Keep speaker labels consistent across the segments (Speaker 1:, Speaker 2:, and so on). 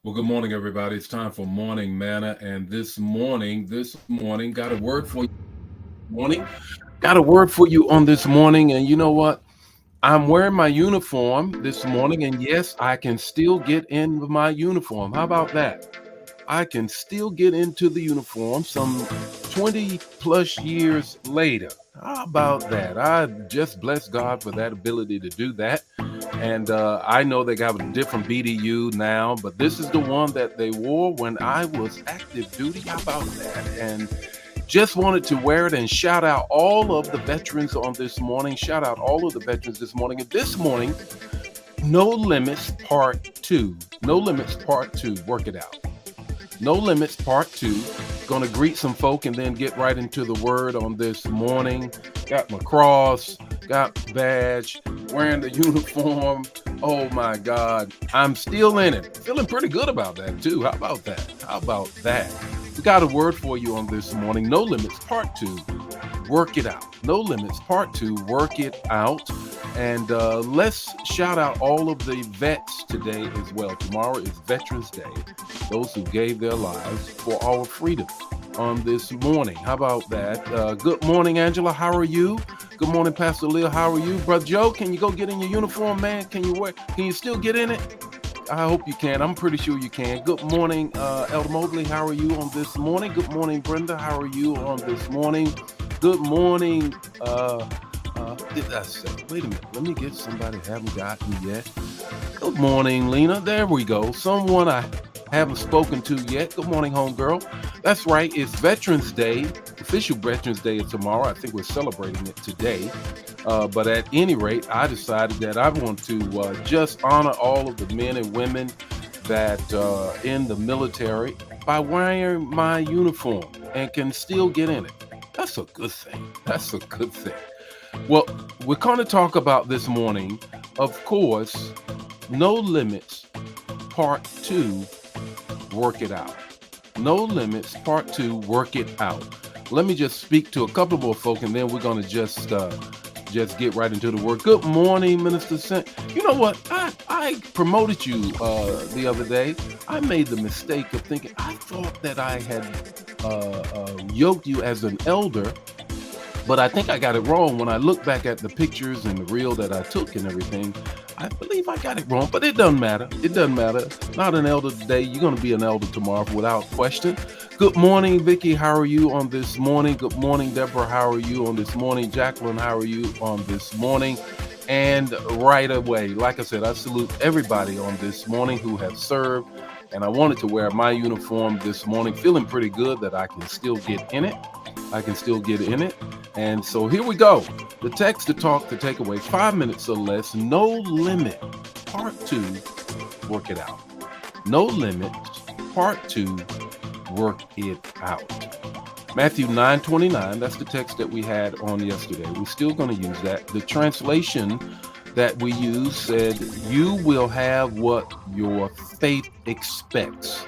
Speaker 1: Well, good morning, everybody. It's time for morning manna, and this morning, got a word for you. Morning, got a word for you on this morning, and you know what? I'm wearing my uniform this morning, and yes, I can still get in with my uniform. How about that? I can still get into the uniform some 20 plus years later. How about that? I just bless God for that ability to do that. And I know they have a different BDU now, but this is the one that they wore when I was active duty. How about that? And just wanted to wear it and shout out all of the veterans on this morning. Shout out all of the veterans this morning. And this morning, No Limits Part 2. No Limits Part 2. Work it out. No Limits Part 2. Gonna greet some folk and then get right into the word on this morning. Got my cross, got badge, wearing the uniform. Oh my God, I'm still in it. Feeling pretty good about that too. How about that? How about that? We got a word for you on this morning. No Limits Part 2. Work it out. No Limits Part 2. Work it out. And let's shout out all of the vets today as well. Tomorrow is Veterans Day. Those who gave their lives for our freedom on this morning. How about that? Good morning, Angela. How are you? Good morning, Pastor Leah. How are you? Brother Joe, can you go get in your uniform, man? Can you still get in it? I hope you can. I'm pretty sure you can. Good morning, Elder Mobley. How are you on this morning? Good morning, Brenda. How are you on this morning? Good morning. Did I say? Wait a minute. Let me get somebody I haven't gotten yet. Good morning, Lena. There we go. Someone I haven't spoken to yet. Good morning, homegirl. That's right. It's Veterans Day. Official Veterans Day is tomorrow. I think we're celebrating it today. But at any rate, I decided that I want to just honor all of the men and women that in the military by wearing my uniform and can still get in it. That's a good thing. That's a good thing. Well, we're going to talk about this morning, of course, No Limits Part 2, Work It Out. No Limits Part 2, Work It Out. Let me just speak to a couple more folk and then we're going to just get right into the work. Good morning, Minister Sent. You know what? I promoted you the other day. I made the mistake of thinking, I thought that I had yoked you as an elder, but I think I got it wrong when I look back at the pictures and the reel that I took and everything. I believe I got it wrong, but it doesn't matter. It doesn't matter. Not an elder today. You're going to be an elder tomorrow without question. Good morning, Vicky. How are you on this morning? Good morning, Deborah. How are you on this morning? Jacqueline, how are you on this morning? And right away, like I said, I salute everybody on this morning who have served. And I wanted to wear my uniform this morning, feeling pretty good that I can still get in it. I can still get in it. And so here we go. The text, to talk, to take away 5 minutes or less. No Limit, Part 2, Work It Out. No Limits, Part 2, Work It Out. Matthew 9:29, that's the text that we had on yesterday. We're still going to use that. The translation that we use said, you will have what your faith expects.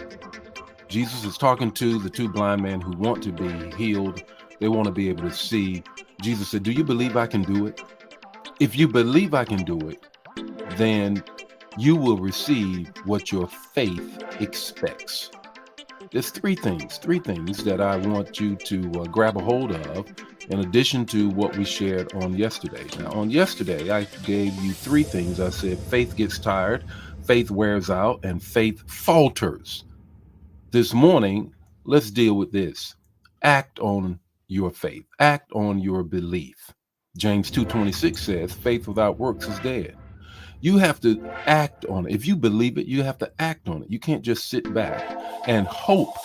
Speaker 1: Jesus is talking to the two blind men who want to be healed. They want to be able to see. Jesus said, do you believe I can do it? If you believe I can do it, then you will receive what your faith expects. There's three things that I want you to grab a hold of in addition to what we shared on yesterday. Now, on yesterday, I gave you three things. I said faith gets tired, faith wears out, and faith falters. This morning, let's deal with this. Act on your faith. Act on your belief. James 2:26 says, faith without works is dead. You have to act on it. If you believe it, you have to act on it. You can't just sit back and hope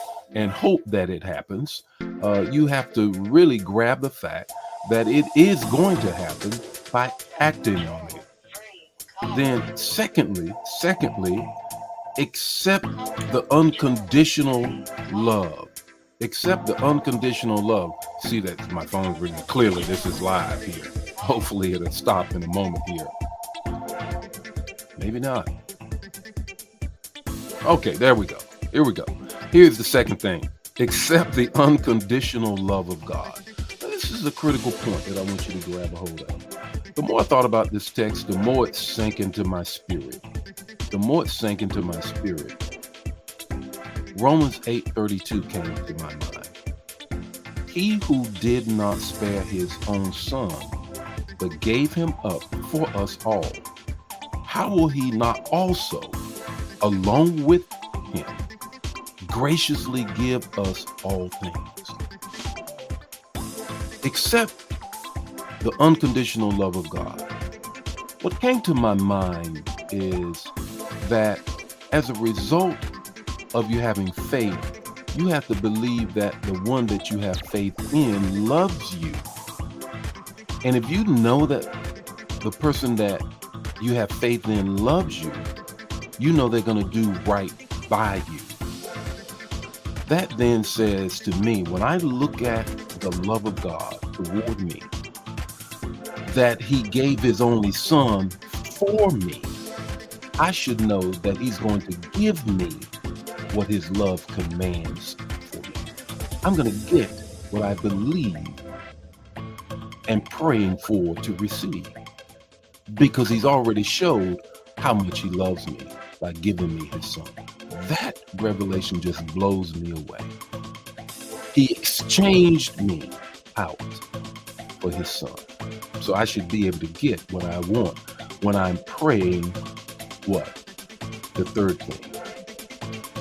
Speaker 1: that it happens. You have to really grab the fact that it is going to happen by acting on it. Then secondly, accept the unconditional love. Accept the unconditional love. See that my phone's ringing. Clearly, this is live here. Hopefully, it'll stop in a moment here. Maybe not. Okay, there we go. Here we go. Here's the second thing. Accept the unconditional love of God. Now, this is a critical point that I want you to grab a hold of. The more I thought about this text, the more it sank into my spirit. The more it sank into my spirit. Romans 8:32 came to my mind. He who did not spare his own son, but gave him up for us all, how will he not also, along with him, graciously give us all things? Except the unconditional love of God. What came to my mind is that as a result of you having faith, you have to believe that the one that you have faith in loves you. And if you know that the person that you have faith in loves you, you know they're going to do right by you. That then says to me, when I look at the love of God toward me, that he gave his only son for me, I should know that he's going to give me what his love commands for me. I'm going to get what I believe and praying for to receive, because he's already showed how much he loves me by giving me his son. That revelation just blows me away. He exchanged me out for his son. So I should be able to get what I want when I'm praying what? The third thing.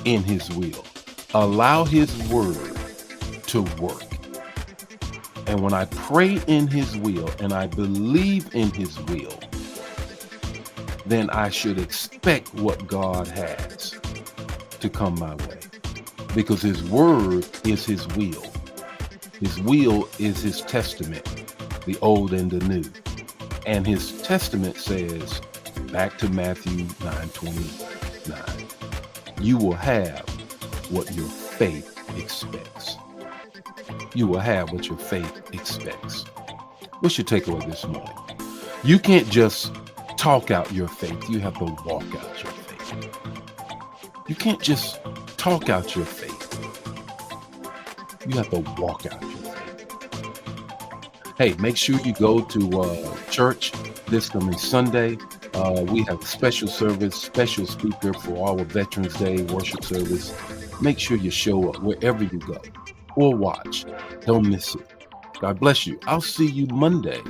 Speaker 1: In his will. Allow his word to work. And when I pray in his will and I believe in his will, then I should expect what God has to come my way. Because his word is his will. His will is his testament, the old and the new. And his testament says, back to Matthew 9:29, you will have what your faith expects. You will have what your faith expects. What's your takeaway this morning? You can't just talk out your faith. You have to walk out your faith. You can't just talk out your faith. You have to walk out your faith. Hey, make sure you go to church this coming Sunday. We have a special service, special speaker for our Veterans Day worship service. Make sure you show up wherever you go or watch. Don't miss it. God bless you. I'll see you Monday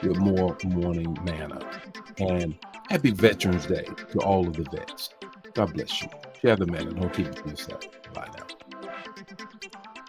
Speaker 1: with more Morning Manna. And happy Veterans Day to all of the vets. God bless you. Share the manna. Don't keep it to yourself. Bye now.